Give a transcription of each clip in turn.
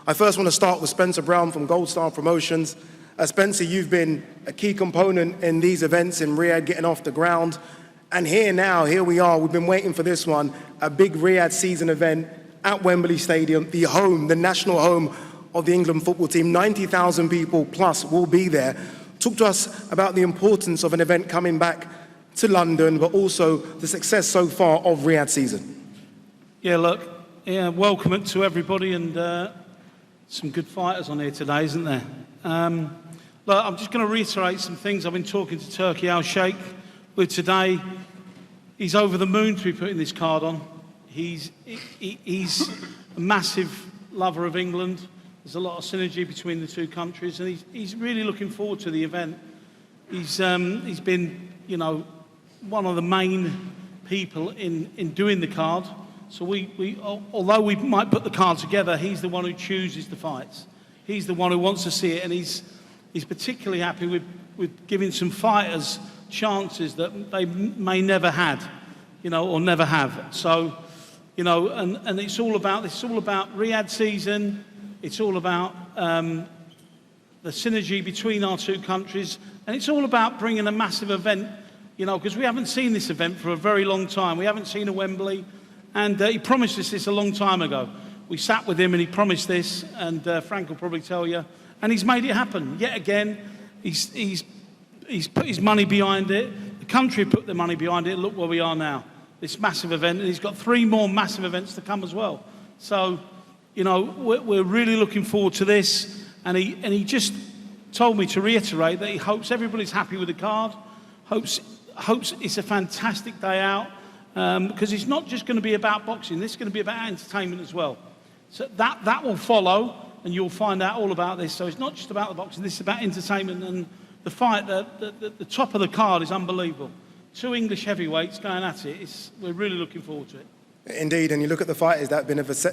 I first want to start with Spencer Brown from Gold Star Promotions. Spencer, you've been a key component in these events in Riyadh, getting off the ground. And here we are, we've been waiting for this one, a big Riyadh season event at Wembley Stadium, the home, the national home of the England football team. 90,000 people plus will be there. Talk to us about the importance of an event coming back to London, but also the success so far of Riyadh season. Yeah, look, welcome to everybody, and some good fighters on here today, isn't there? Look, I'm just going to reiterate some things I've been talking to Turki Al-Sheikh with today. He's over the moon to be putting this card on. He's a massive lover of England. There's a lot of synergy between the two countries, and he's really looking forward to the event. He's been, you know, one of the main people in doing the card. So although we might put the card together, he's the one who chooses the fights. He's the one who wants to see it, and he's particularly happy with giving some fighters chances that they may never had, you know, or never have. So, you know, and it's all about Riyadh season. It's all about the synergy between our two countries, and it's all about bringing a massive event, you know, because we haven't seen this event for a very long time. We haven't seen a Wembley, and he promised us this a long time ago. We sat with him and he promised this, and Frank will probably tell you, and he's made it happen. Yet again, he's put his money behind it. The country put their money behind it. Look where we are now, this massive event, and he's got 3 more massive events to come as well. So, you know, we're really looking forward to this, and he just told me to reiterate that he hopes everybody's happy with the card, hopes it's a fantastic day out, because it's not just going to be about boxing. This is going to be about entertainment as well. So that will follow, and you'll find out all about this. So it's not just about the boxing. This is about entertainment, and the fight, the top of the card is unbelievable. 2 English heavyweights going at it. We're really looking forward to it. Indeed, and you look at the fighters that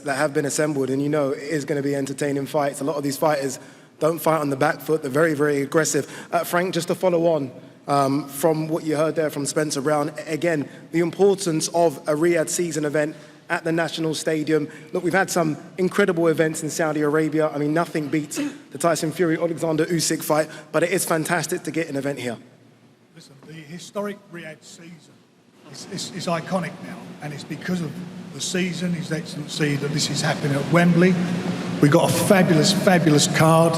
have been assembled, and you know it is going to be entertaining fights. A lot of these fighters don't fight on the back foot. They're very, very aggressive. Frank, just to follow on from what you heard there from Spencer Brown, again, the importance of a Riyadh season event at the National Stadium. Look, we've had some incredible events in Saudi Arabia. I mean, nothing beats the Tyson Fury-Alexander Usyk fight, but it is fantastic to get an event here. Listen, the historic Riyadh season is iconic now, and it's because of the season, His Excellency, that this is happening at Wembley. We've got a fabulous, fabulous card.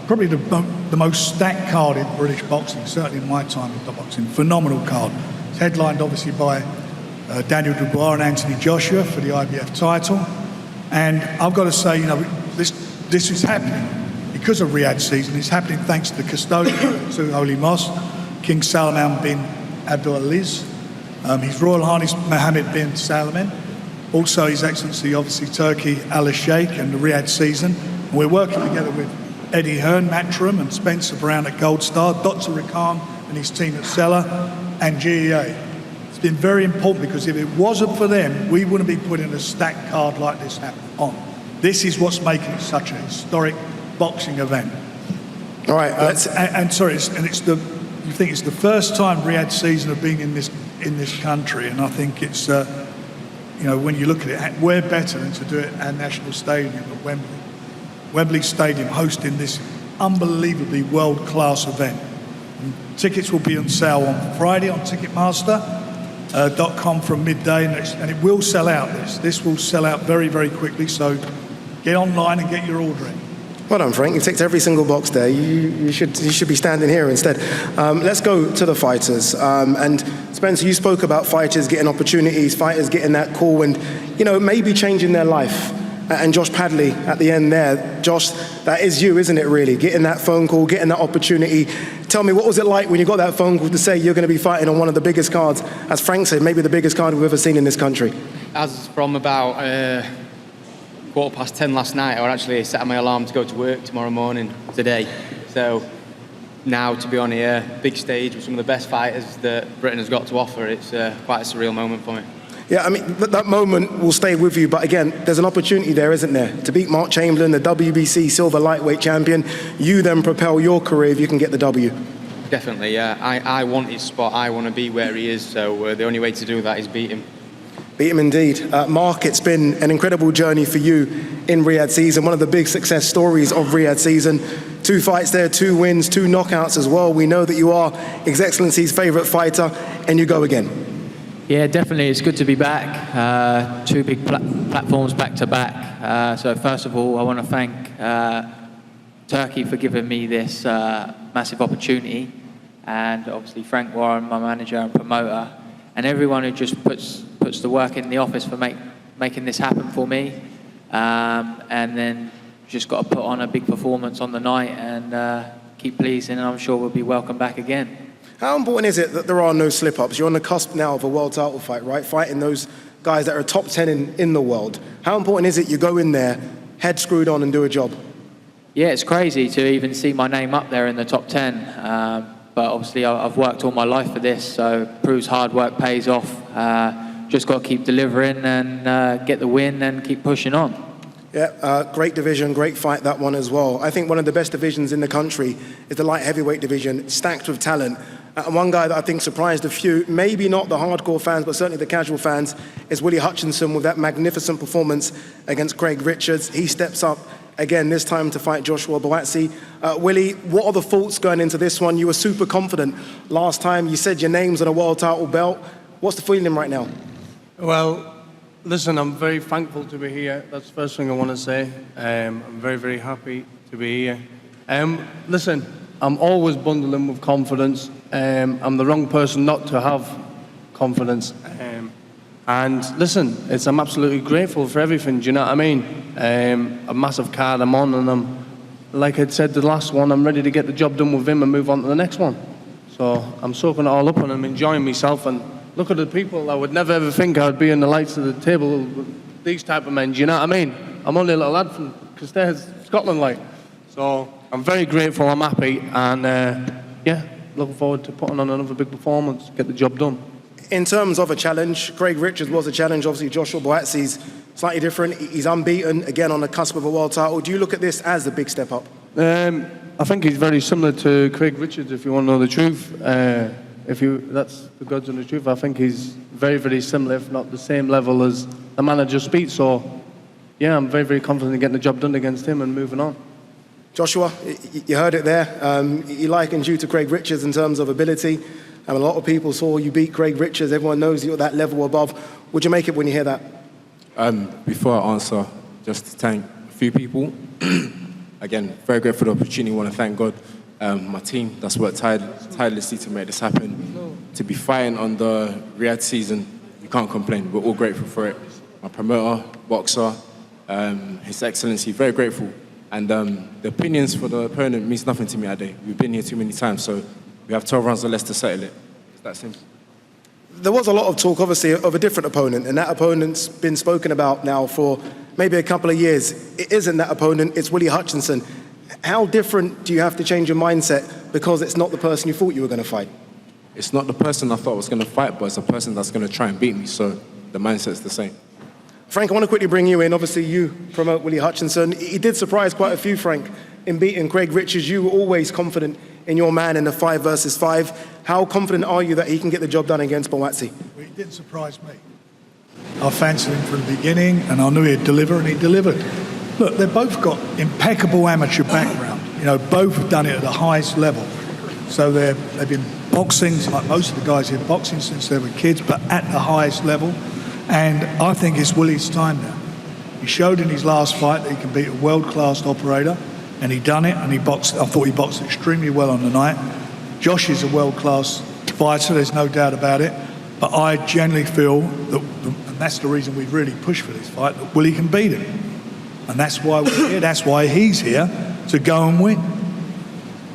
Probably the most stacked card in British boxing, certainly in my time in boxing. Phenomenal card. It's headlined obviously by Daniel Dubois and Anthony Joshua for the IBF title. And I've got to say, you know, this is happening because of Riyadh season. It's happening thanks to the custodian to Holy Mosque, King Salman bin Abdulaziz, His Royal Highness Mohammed bin Salman, also His Excellency, obviously, Turki Al-Sheikh and the Riyadh season. And we're working together with Eddie Hearn, Matchroom, and Spencer Brown at Gold Star, Dr. Rikhan and his team at Cellar, and GEA. It's been very important because if it wasn't for them, we wouldn't be putting a stacked card like this on. This is what's making it such a historic boxing event. All right, you think it's the first time Riyadh season have been in this country, and I think it's you know, when you look at it, where better than to do it at National Stadium at Wembley Stadium, hosting this unbelievably world-class event. And tickets will be on sale on Friday on Ticketmaster.com from midday, and it will sell out. This will sell out very, very quickly. So get online and get your order in. Well done, Frank. You've ticked every single box there. You should be standing here instead. Let's go to the fighters. And Spencer, you spoke about fighters getting opportunities, fighters getting that call, and you know, maybe changing their life. And Josh Padley at the end there. Josh, that is you, isn't it, really? Getting that phone call, getting that opportunity. Tell me, what was it like when you got that phone call to say you're going to be fighting on one of the biggest cards, as Frank said, maybe the biggest card we've ever seen in this country? As from about 10:15 last night, I actually set my alarm to go to work tomorrow morning, today. So now to be on here, big stage with some of the best fighters that Britain has got to offer, it's quite a surreal moment for me. Yeah, I mean, that moment will stay with you, but again, there's an opportunity there, isn't there? To beat Mark Chamberlain, the WBC silver lightweight champion, you then propel your career if you can get the W. Definitely, yeah. I want his spot. I want to be where he is, so the only way to do that is beat him. Beat him indeed. Mark, it's been an incredible journey for you in Riyadh season, one of the big success stories of Riyadh season. 2 fights there, 2 wins, 2 knockouts as well. We know that you are His Excellency's favourite fighter, and you go again. Yeah, definitely. It's good to be back. 2 big platforms back to back. So first of all, I want to thank Turkey for giving me this massive opportunity, and obviously Frank Warren, my manager and promoter, and everyone who just puts the work in the office for making this happen for me. And then just got to put on a big performance on the night and keep pleasing, and I'm sure we'll be welcome back again. How important is it that there are no slip-ups? You're on the cusp now of a world title fight, right? Fighting those guys that are top 10 in the world. How important is it you go in there, head screwed on and do a job? Yeah, it's crazy to even see my name up there in the top 10. But obviously I've worked all my life for this, so proves hard work pays off. Just got to keep delivering and get the win and keep pushing on. Yeah, great division, great fight, that one as well. I think one of the best divisions in the country is the light heavyweight division, stacked with talent. And one guy that I think surprised a few, maybe not the hardcore fans, but certainly the casual fans, is Willy Hutchinson with that magnificent performance against Craig Richards. He steps up again, this time to fight Joshua Buatsi. Willy, what are the thoughts going into this one? You were super confident last time. You said your name's on a world title belt. What's the feeling right now? Well, listen, I'm very thankful to be here. That's the first thing I want to say. I'm very, very happy to be here. Listen, I'm always bundling with confidence. I'm the wrong person not to have confidence. And listen, I'm absolutely grateful for everything, do you know what I mean? A massive card I'm on, and I'm, like I said the last one, I'm ready to get the job done with him and move on to the next one. So I'm soaking it all up and I'm enjoying myself, and look at the people. I would never ever think I would be in the lights of the table with these type of men, do you know what I mean? I'm only a little lad from Cacace, Scotland, like. So I'm very grateful, I'm happy, and yeah, looking forward to putting on another big performance, get the job done. In terms of a challenge, Craig Richards was a challenge. Obviously, Joshua Buatsi's slightly different. He's unbeaten, again, on the cusp of a world title. Do you look at this as a big step up? I think he's very similar to Craig Richards, if you want to know the truth. That's the God's and the truth. I think he's very, very similar, if not the same level as the man I just beat. So, yeah, I'm very, very confident in getting the job done against him and moving on. Joshua, you heard it there. He likens you to Craig Richards in terms of ability. A lot of people saw you beat Craig Richards. Everyone knows you're at that level above. Would you make it when you hear that? Before I answer, just to thank a few people. Again, very grateful for the opportunity. I want to thank God, my team that's worked tirelessly to make this happen. To be fighting on the Riyadh season, you can't complain. We're all grateful for it. My promoter, boxer, His Excellency, very grateful. And the opinions for the opponent means nothing to me today. We've been here too many times, so we have 12 rounds or less to settle it. It's that simple. There was a lot of talk, obviously, of a different opponent, and that opponent's been spoken about now for maybe a couple of years. It isn't that opponent, it's Willy Hutchinson. How different do you have to change your mindset because it's not the person you thought you were going to fight? It's not the person I thought I was going to fight, but it's the person that's going to try and beat me, so the mindset's the same. Frank, I want to quickly bring you in. Obviously, you promote Willy Hutchinson. He did surprise quite a few, Frank, in beating Craig Richards. You were always confident in your man in the 5 versus 5. How confident are you that he can get the job done against Buatsi? Well, he didn't surprise me. I fancied him from the beginning, and I knew he'd deliver, and he delivered. Look, they've both got impeccable amateur background. You know, both have done it at the highest level. So they've been boxing, like most of the guys here, boxing since they were kids, but at the highest level. And I think it's Willy's time now. He showed in his last fight that he can beat a world-class operator, and he done it, and he boxed. I thought he boxed extremely well on the night. Josh is a world-class fighter, there's no doubt about it. But I genuinely feel that, and that's the reason we've really pushed for this fight, that Willy can beat him. And that's why we're here, that's why he's here, to go and win.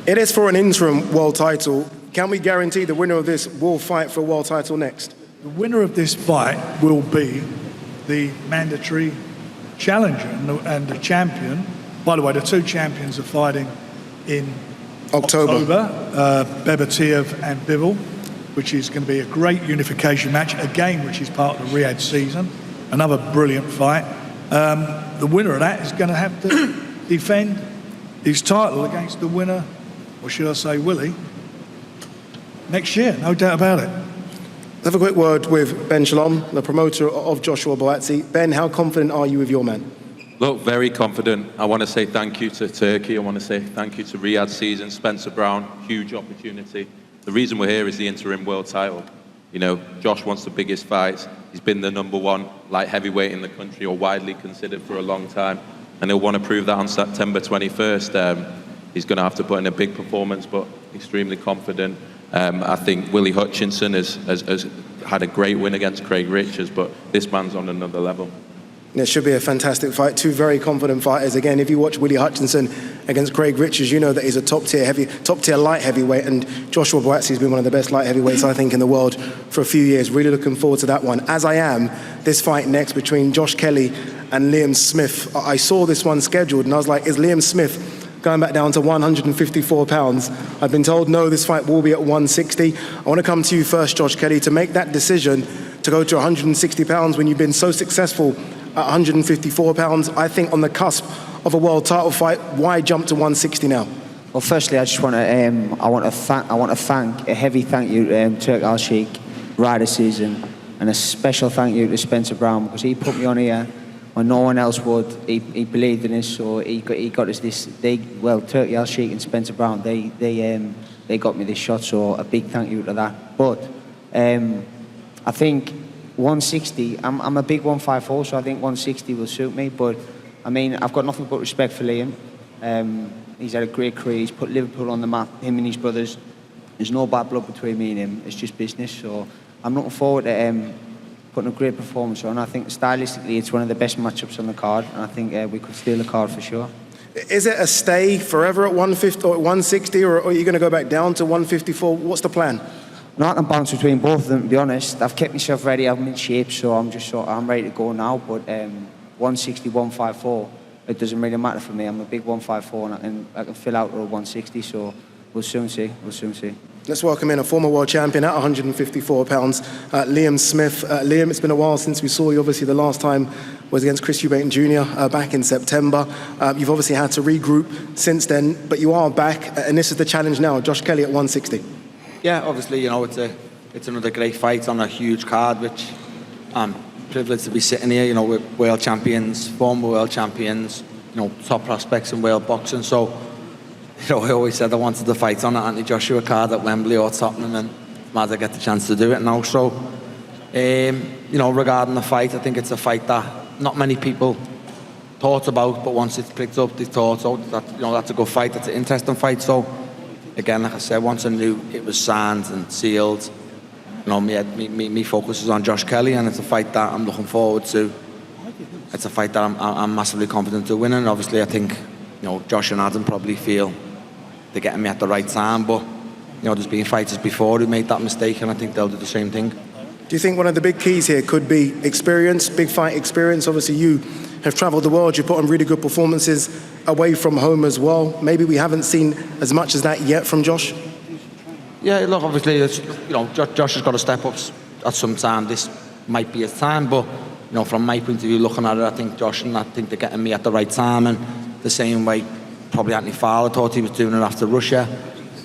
It is for an interim world title. Can we guarantee the winner of this will fight for a world title next? The winner of this fight will be the mandatory challenger and the champion. By the way, the 2 champions are fighting in October, Bebatiev and Bivol, which is going to be a great unification match, again, which is part of the Riyadh season. Another brilliant fight. The winner of that is going to have to defend his title against the winner, or should I say Willy, next year, no doubt about it. Let's have a quick word with Ben Shalom, the promoter of Joshua Buatsi. Ben, how confident are you with your man? Look, very confident. I want to say thank you to Turkey. I want to say thank you to Riyadh season, Spencer Brown, huge opportunity. The reason we're here is the interim world title. You know, Josh wants the biggest fights. He's been the #1 light heavyweight in the country, or widely considered for a long time. And he'll want to prove that on September 21st. He's going to have to put in a big performance, but extremely confident. I think Willy Hutchinson has had a great win against Craig Richards, but this man's on another level. It should be a fantastic fight. Two very confident fighters. Again, if you watch Willy Hutchinson against Craig Richards, you know that he's a top-tier light heavyweight, and Joshua Buatsi has been one of the best light heavyweights, I think, in the world for a few years. Really looking forward to that one, as I am this fight next between Josh Kelly and Liam Smith. I saw this one scheduled, and I was like, is Liam Smith going back down to 154 pounds? I've been told, no, this fight will be at 160. I want to come to you first, Josh Kelly, to make that decision to go to 160 pounds when you've been so successful at 154 pounds. I think on the cusp of a world title fight, why jump to 160 now? Well, firstly, I just want to thank a heavy thank you to Turk Al Sheikh, Riyadh season, and a special thank you to Spencer Brown, because he put me on here when no one else would. He believed in us, so he got us this. Turk Al Sheikh and Spencer Brown, they got me this shot. So a big thank you to that. But I think 160. I'm a big 154, so I think 160 will suit me. But I mean, I've got nothing but respect for Liam. He's had a great career. He's put Liverpool on the map. Him and his brothers. There's no bad blood between me and him. It's just business. So I'm looking forward to putting a great performance on. I think stylistically, it's one of the best matchups on the card, and I think we could steal the card for sure. Is it a stay forever at 150 or 160, or are you going to go back down to 154? What's the plan? I can bounce between both of them, to be honest. I've kept myself ready, I'm in shape, so I'm ready to go now. But 160, 154, it doesn't really matter for me. I'm a big 154, and I can fill out to a 160, so we'll soon see. Let's welcome in a former world champion at 154 pounds, Liam Smith. Liam, it's been a while since we saw you. Obviously, the last time was against Chris Eubank Jr. Back in September. You've obviously had to regroup since then, but you are back, and this is the challenge now, Josh Kelly at 160. Yeah, obviously, you know, it's another great fight on a huge card, which I'm privileged to be sitting here, you know, with world champions, former world champions, you know, top prospects in world boxing. So, you know, I always said I wanted to fight on an anti-Joshua card at Wembley or Tottenham, and I'm glad I get the chance to do it now. So, you know, regarding the fight, I think it's a fight that not many people thought about, but once it's picked up, they thought, oh, that, you know, that's a good fight, that's an interesting fight. So, again, like I said, once I knew it was signed and sealed, you know, me focus is on Josh Kelly, and it's a fight that I'm looking forward to. It's a fight that I'm massively confident to win, and obviously I think, you know, Josh and Adam probably feel they're getting me at the right time, but, you know, there's been fighters before who made that mistake, and I think they'll do the same thing. Do you think one of the big keys here could be experience, big fight experience? Obviously, you have travelled the world, you put on really good performances away from home as well. Maybe we haven't seen as much as that yet from Josh? Yeah, look, obviously, you know, Josh has got to step up at some time. This might be his time, but, you know, from my point of view, looking at it, I think Josh and I think they're getting me at the right time, and the same way probably Anthony Fowler thought he was doing it after Russia.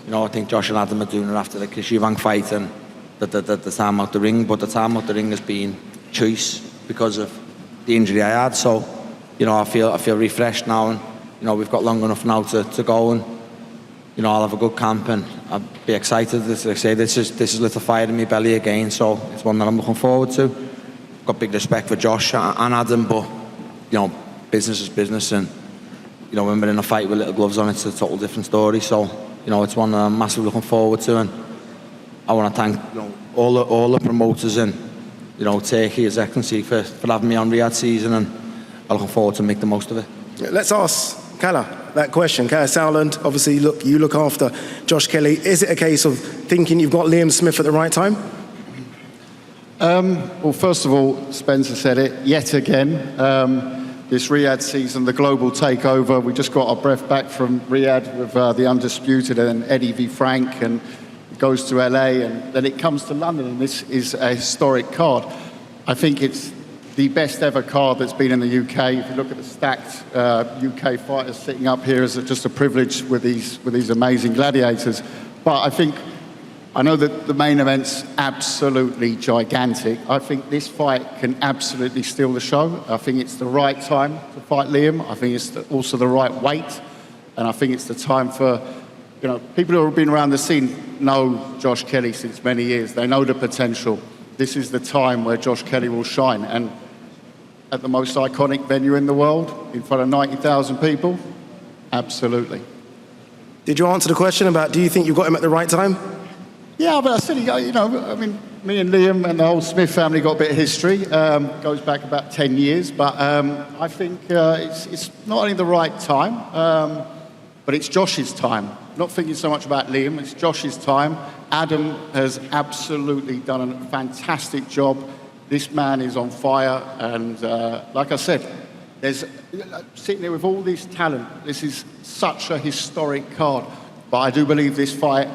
You know, I think Josh and Adam are doing it after the Chris Eubank fight and the time out the ring, but the time out the ring has been choice because of the injury I had. So, you know, I feel refreshed now, and, you know, we've got long enough now to go, and, you know, I'll have a good camp, and I'll be excited. As I say, this is lit a fire in my belly again, so it's one that I'm looking forward to. Got big respect for Josh and Adam, but, you know, business is business, and, you know, when we're in a fight with little gloves on, it's a total different story. So, you know, it's one that I'm massively looking forward to, and I want to thank, you know, all the promoters and, you know, Turkey, His Excellency, for having me on Riyadh season, and I'm looking forward to make the most of it. Let's ask Kala that question. Kala Sauerland, obviously, you look after Josh Kelly. Is it a case of thinking you've got Liam Smith at the right time? Well, first of all, Spencer said it yet again. This Riyadh season, the global takeover. We just got our breath back from Riyadh with the Undisputed and Eddie v. Frank, and it goes to LA, and then it comes to London, and this is a historic card. I think it's the best ever card that's been in the UK. If you look at the stacked UK fighters sitting up here, it's just a privilege with these amazing gladiators. But I think I know that the main event's absolutely gigantic. I think this fight can absolutely steal the show. I think it's the right time to fight Liam. I think it's also the right weight. And I think it's the time for, people who have been around the scene know Josh Kelly since many years. They know the potential. This is the time where Josh Kelly will shine. And at the most iconic venue in the world, in front of 90,000 people, absolutely. Did you answer the question about do you think you got him at the right time? Yeah, but I said, me and Liam and the whole Smith family got a bit of history. Goes back about 10 years. But I think it's not only the right time, but it's Josh's time. Not thinking so much about Liam, it's Josh's time. Adam has absolutely done a fantastic job. This man is on fire. And like I said, there's sitting there with all this talent. This is such a historic card. But I do believe this fight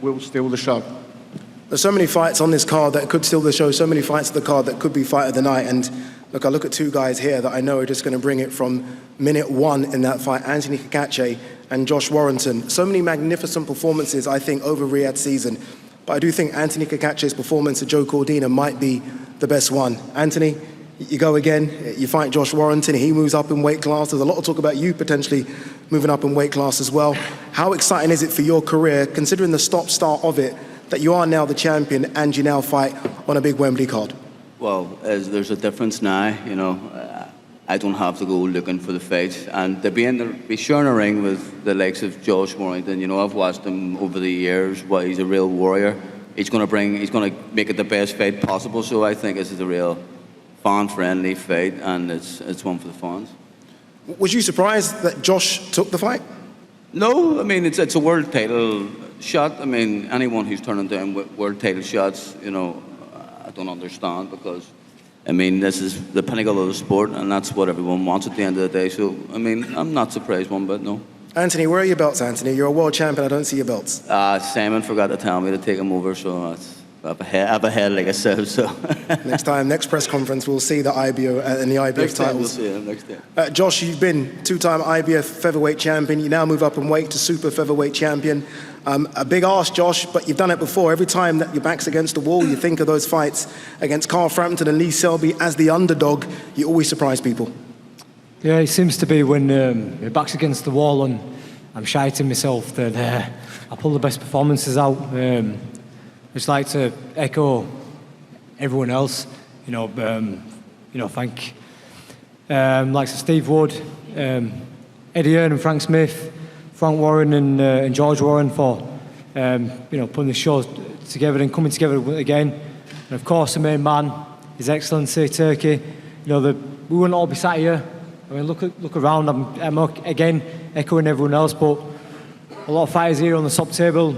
will steal the show. There's so many fights on this card that could steal the show, so many fights on the card that could be fight of the night. And look, I look at two guys here that I know are just going to bring it from minute one in that fight, Anthony Cacace and Josh Warrington. So many magnificent performances, I think, over Riyadh season. But I do think Anthony Cacace's performance at Joe Cordina might be the best one. Anthony, you go again, you fight Josh Warrington, he moves up in weight class. There's a lot of talk about you potentially moving up in weight class as well. How exciting is it for your career, considering the stop-start of it, that you are now the champion and you now fight on a big Wembley card? Well, there's a difference now, I don't have to go looking for the fight. And to be sharing a ring with the likes of Josh Warrington, I've watched him over the years, he's a real warrior. He's going to make it the best fight possible, so I think this is a real fan-friendly fight, and it's one for the fans. Was you surprised that Josh took the fight? No, it's a world title shot. Anyone who's turning down world title shots, I don't understand, because, this is the pinnacle of the sport, and that's what everyone wants at the end of the day. So, I'm not surprised one bit, no. Anthony, where are your belts, Anthony? You're a world champion, I don't see your belts. Simon forgot to tell me to take them over, so I have a head like a sieve, so. Next press conference, we'll see the IBO and the IBF Next time titles. we'll see him, next time. Josh, you've been two-time IBF featherweight champion. You now move up in weight to super featherweight champion. A big ask, Josh, but you've done it before. Every time that your back's against the wall, you think of those fights against Carl Frampton and Lee Selby as the underdog. You always surprise people. Yeah, it seems to be when your back's against the wall and I'm shiting myself that I pull the best performances out. Just like to echo everyone else, thank like Steve Wood, Eddie Earn and Frank Smith, Frank Warren and George Warren for putting the show together and coming together again. And of course the main man, His Excellency Turkey. We wouldn't all be sat here. Look around. I'm again echoing everyone else, but a lot of fighters here on the top table.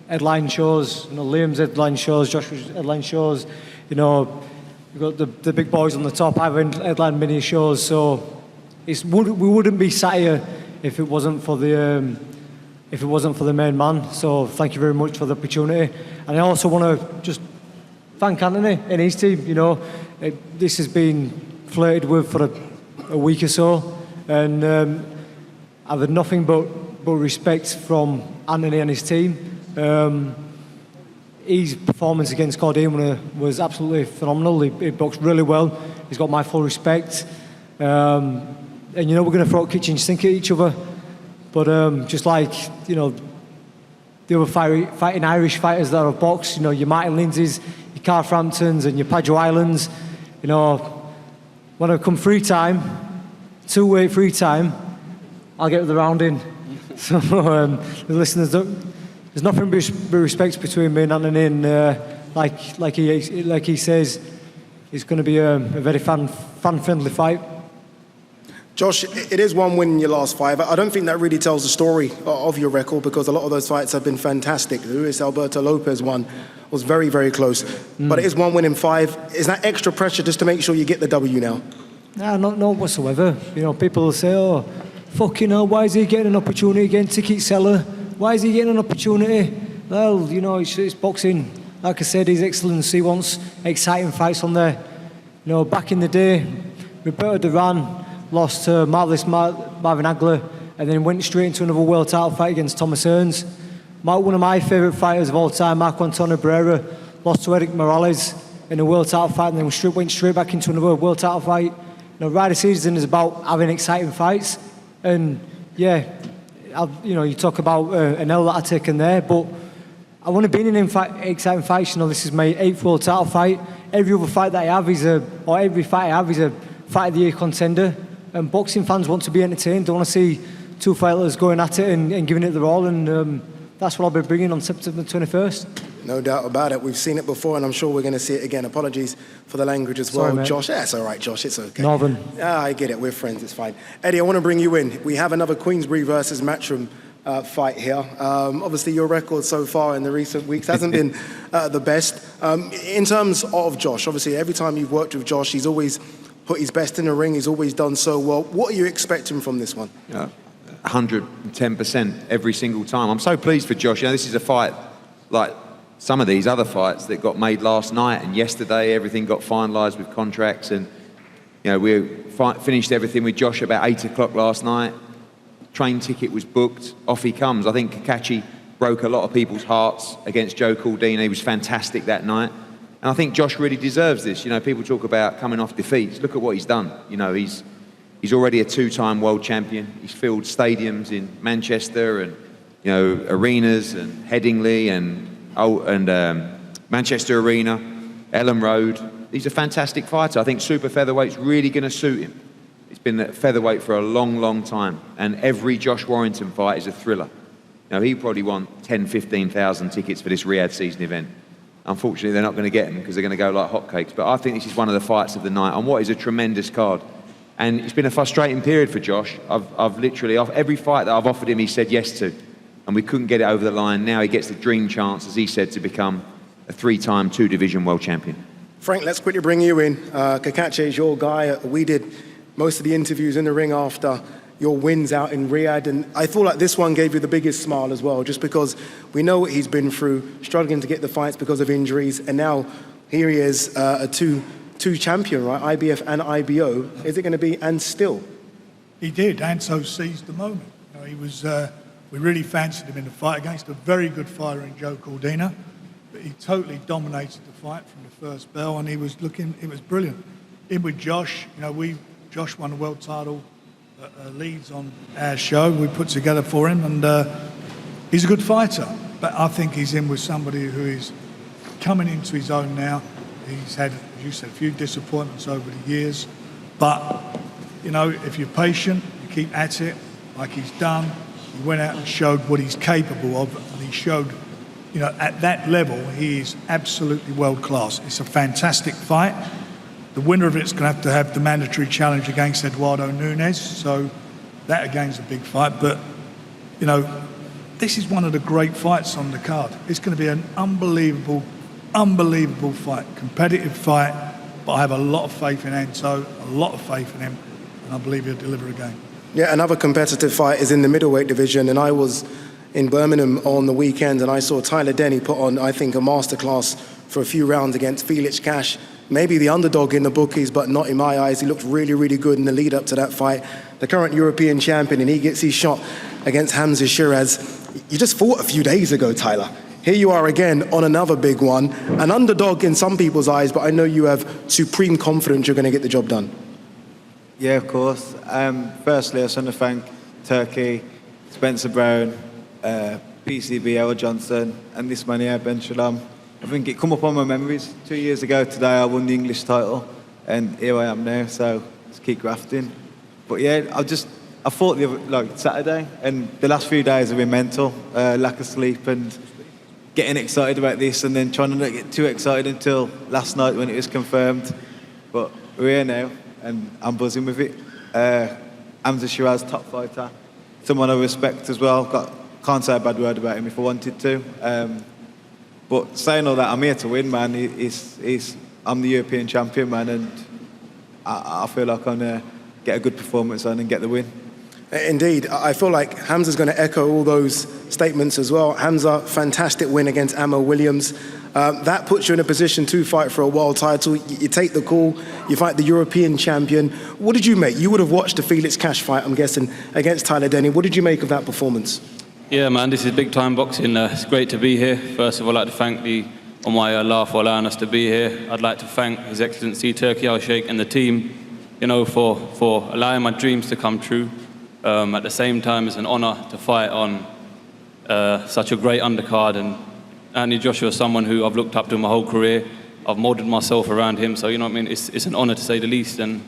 Headline shows, Liam's headline shows, Joshua's headline shows, we've got the big boys on the top, I've headline many shows, so we wouldn't be sat here if it wasn't for the main man. So thank you very much for the opportunity, and I also want to just thank Anthony and his team. This has been flirted with for a week or so, and I've had nothing but respect from Anthony and his team. His performance against Cordina was absolutely phenomenal. He boxed really well. He's got my full respect. And we're going to throw a kitchen sink at each other. But just like, the other fighting Irish fighters that have boxed, your Martin Lindsays, your Carl Framptons and your Padjo Islands, when I come free time, two-weight free time, I'll get the round in. So the listeners there's nothing but respect between me and Anthony, and like he says, it's going to be a very fan-friendly fight. Josh, it is one win in your last five. I don't think that really tells the story of your record, because a lot of those fights have been fantastic. The Luis Alberto Lopez one was very, very close. But it is one win in five. Is that extra pressure just to make sure you get the W now? No, not whatsoever. People will say, oh, fucking hell, why is he getting an opportunity again, ticket seller? Why is he getting an opportunity? Well, it's boxing. Like I said, His Excellency wants exciting fights on there. Back in the day, Roberto Duran lost to Marvelous Marvin Hagler and then went straight into another world title fight against Thomas Hearns. one of my favourite fighters of all time, Marco Antonio Barrera, lost to Eric Morales in a world title fight and then went straight back into another world title fight. Ryder season is about having exciting fights. And yeah, you talk about an L that I've taken there, but I want to be in exciting fights. This is my 8th world title fight. Every other fight that I have every fight I have is a fight of the year contender. And boxing fans want to be entertained. They want to see two fighters going at it and giving it their all. And that's what I'll be bringing on September 21st. No doubt about it. We've seen it before, and I'm sure we're going to see it again. Apologies for the language as well, Sorry, mate. Josh. That's all right, Josh. It's okay. Northern. I get it. We're friends. It's fine. Eddie, I want to bring you in. We have another Queensbury versus Matchroom fight here. Obviously, your record so far in the recent weeks hasn't been the best. In terms of Josh, obviously, every time you've worked with Josh, he's always put his best in the ring. He's always done so well. What are you expecting from this one? 110% every single time. I'm so pleased for Josh. This is a fight like some of these other fights that got made last night and yesterday. Everything got finalised with contracts, and we finished everything with Josh about 8 o'clock last night. Train ticket was booked. Off he comes. I think Cacace broke a lot of people's hearts against Joe Caldina. He was fantastic that night, and I think Josh really deserves this. People talk about coming off defeats. Look at what he's done. He's already a 2-time world champion. He's filled stadiums in Manchester and arenas and Headingley and Manchester Arena, Ellen Road. He's a fantastic fighter. I think super featherweight's really going to suit him. He's been at featherweight for a long, long time, and every Josh Warrington fight is a thriller. He probably won 10, 15,000 tickets for this Riyadh season event. Unfortunately, they're not going to get them because they're going to go like hotcakes. But I think this is one of the fights of the night on what is a tremendous card. And it's been a frustrating period for Josh. I've literally, every fight that I've offered him, he said yes to. And we couldn't get it over the line. Now he gets the dream chance, as he said, to become a 3-time 2-division world champion. Frank, let's quickly bring you in. Cacace is your guy. We did most of the interviews in the ring after your wins out in Riyadh. And I feel like this one gave you the biggest smile as well, just because we know what he's been through, struggling to get the fights because of injuries. And now here he is, a two champion, right? IBF and IBO. Is it going to be and still? He did, and so seized the moment. He was. We really fancied him in the fight against a very good fighter in Joe Caldina, but he totally dominated the fight from the first bell, and it was brilliant. In with Josh, Josh won the world title Leeds on our show we put together for him, and he's a good fighter, but I think he's in with somebody who is coming into his own now. He's had, as you said, a few disappointments over the years, but if you're patient, you keep at it like he's done. He went out and showed what he's capable of, and he showed, at that level, he is absolutely world class. It's a fantastic fight. The winner of it's going to have the mandatory challenge against Eduardo Nunes, so that again's a big fight. But, this is one of the great fights on the card. It's going to be an unbelievable fight, competitive fight, but I have a lot of faith in Anto, a lot of faith in him, and I believe he'll deliver again. Yeah, another competitive fight is in the middleweight division, and I was in Birmingham on the weekend, and I saw Tyler Denny put on, I think, a masterclass for a few rounds against Felix Cash. Maybe the underdog in the bookies, but not in my eyes. He looked really, really good in the lead up to that fight. The current European champion, and he gets his shot against Hamzah Sheeraz. You just fought a few days ago, Tyler. Here you are again on another big one. An underdog in some people's eyes, but I know you have supreme confidence you're going to get the job done. Yeah, of course. Firstly, I just want to thank Turkey, Spencer Brown, PCB, Errol Johnson, and this man here, Ben Shalom. I think it come up on my memories. 2 years ago today, I won the English title, and here I am now. So just keep grafting. But yeah, I fought Saturday, and the last few days have been mental. Lack of sleep and getting excited about this, and then trying to not get too excited until last night when it was confirmed. But we're here now, and I'm buzzing with it. Hamzah Sheeraz, top fighter, someone I respect as well. Can't say a bad word about him if I wanted to. But saying all that, I'm here to win, man. I'm the European champion, man, and I feel like I'm going to get a good performance on and get the win. Indeed. I feel like Hamza's going to echo all those statements as well. Hamzah, fantastic win against Ammo Williams. That puts you in a position to fight for a world title. You take the call, you fight the European champion. What did you make? You would have watched the Felix Cash fight, I'm guessing, against Tyler Denny. What did you make of that performance? Yeah, man, this is big time boxing. It's great to be here. First of all, I'd like to thank the Almighty Allah for allowing us to be here. I'd like to thank His Excellency Turki Al-Sheikh and the team, for allowing my dreams to come true. At the same time, it's an honour to fight on such a great undercard. And Anthony Joshua is someone who I've looked up to my whole career. I've moulded myself around him, so you know what I mean. It's an honour to say the least. And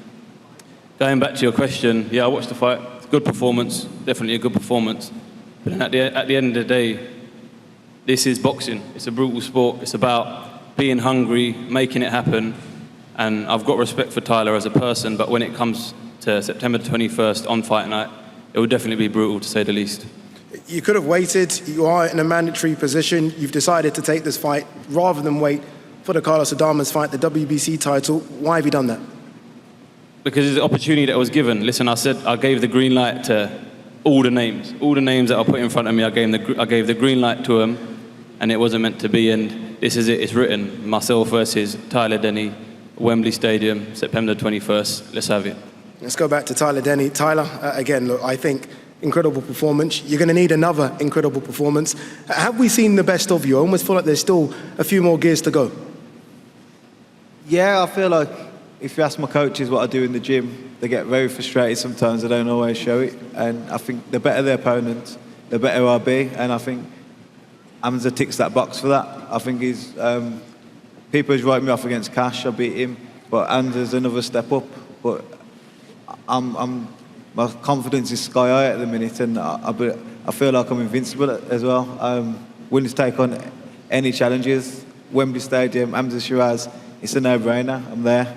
going back to your question, yeah, I watched the fight. It's a good performance, definitely a good performance. But then at the end of the day, this is boxing. It's a brutal sport. It's about being hungry, making it happen. And I've got respect for Tyler as a person, but when it comes to September 21st on fight night, it will definitely be brutal, to say the least. You could have waited. You are in a mandatory position. You've decided to take this fight rather than wait for the Carlos Adames fight, the WBC title. Why have you done that? Because it's an opportunity that was given. Listen, I gave the green light to all the names that I put in front of me. I gave the green light to them, and it wasn't meant to be. And this is it. It's written. Myself versus Tyler Denny, Wembley Stadium, September 21st. Let's have it. Let's go back to Tyler Denny. Tyler, again, look, I think incredible performance. You're going to need another incredible performance. Have we seen the best of you? I almost feel like there's still a few more gears to go. Yeah, I feel like if you ask my coaches what I do in the gym, they get very frustrated sometimes. They don't always show it. And I think the better the opponent, the better I'll be. And I think Hamzah ticks that box for that. I think he's... people who's write me off against Cash, I beat him. But Hamzah's another step up. But my confidence is sky high at the minute. And I feel like I'm invincible as well. Willing to take on any challenges. Wembley Stadium, Hamzah Sheeraz. It's a no-brainer. I'm there.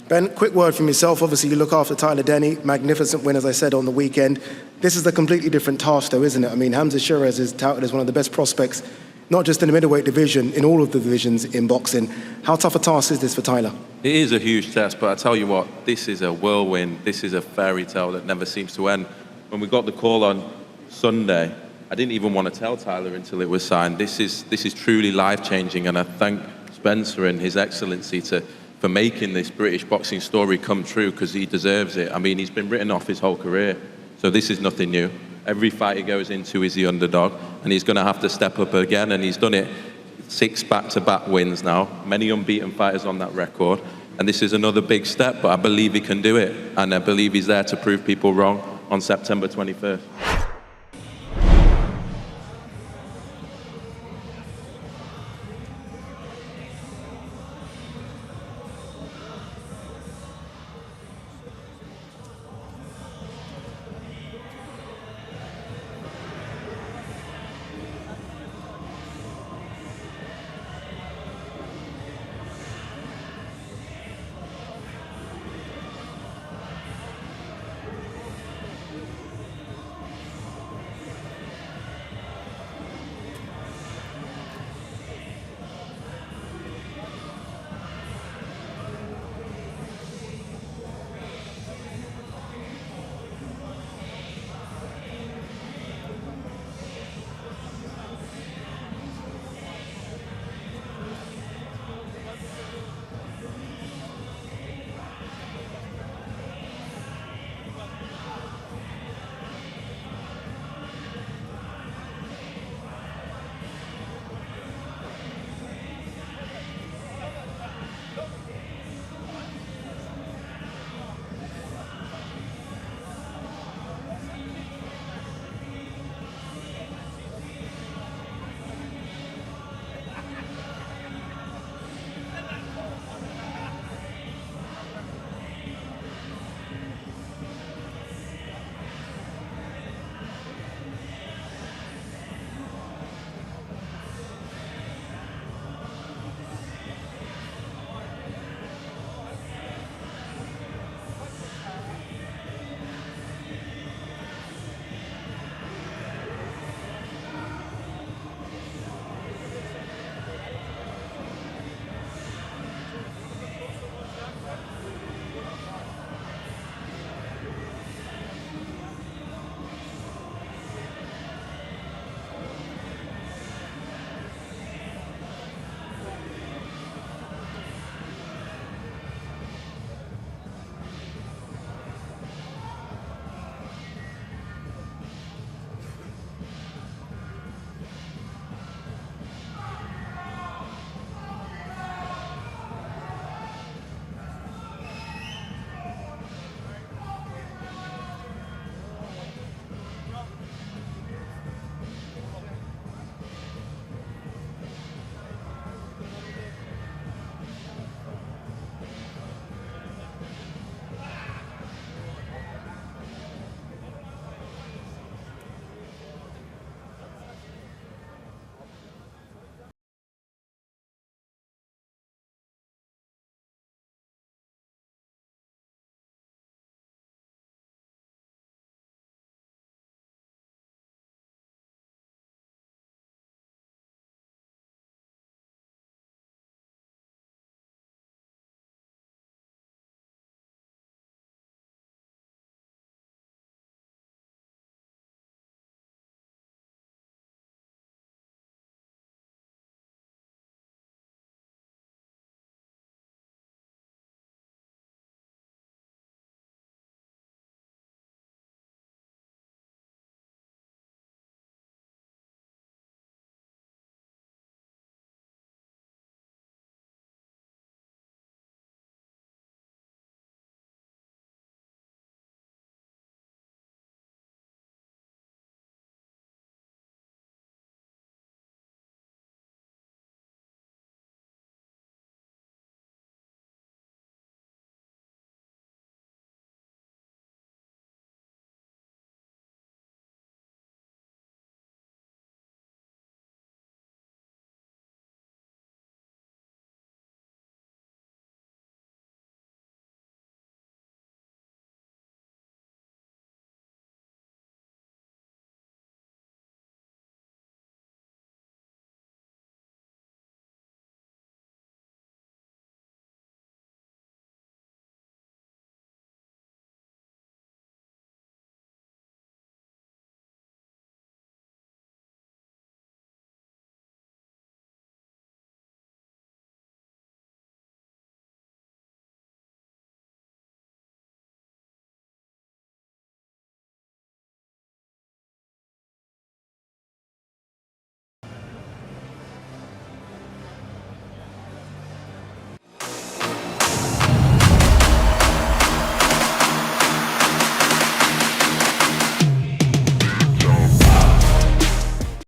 Ben, quick word from yourself. Obviously, you look after Tyler Denny. Magnificent win, as I said, on the weekend. This is a completely different task, though, isn't it? I mean, Hamzah Sheeraz is touted as one of the best prospects, not just in the middleweight division, in all of the divisions in boxing. How tough a task is this for Tyler? It is a huge test, but I tell you what, this is a whirlwind. This is a fairy tale that never seems to end. When we got the call on Sunday, I didn't even want to tell Tyler until it was signed. This is truly life-changing, and I thank Spencer and His Excellency for making this British boxing story come true, because he deserves it. I mean, he's been written off his whole career, so this is nothing new. Every fight he goes into is the underdog, and he's going to have to step up again, and he's done it 6 back-to-back wins now, many unbeaten fighters on that record, and this is another big step, but I believe he can do it, and I believe he's there to prove people wrong on September 21st.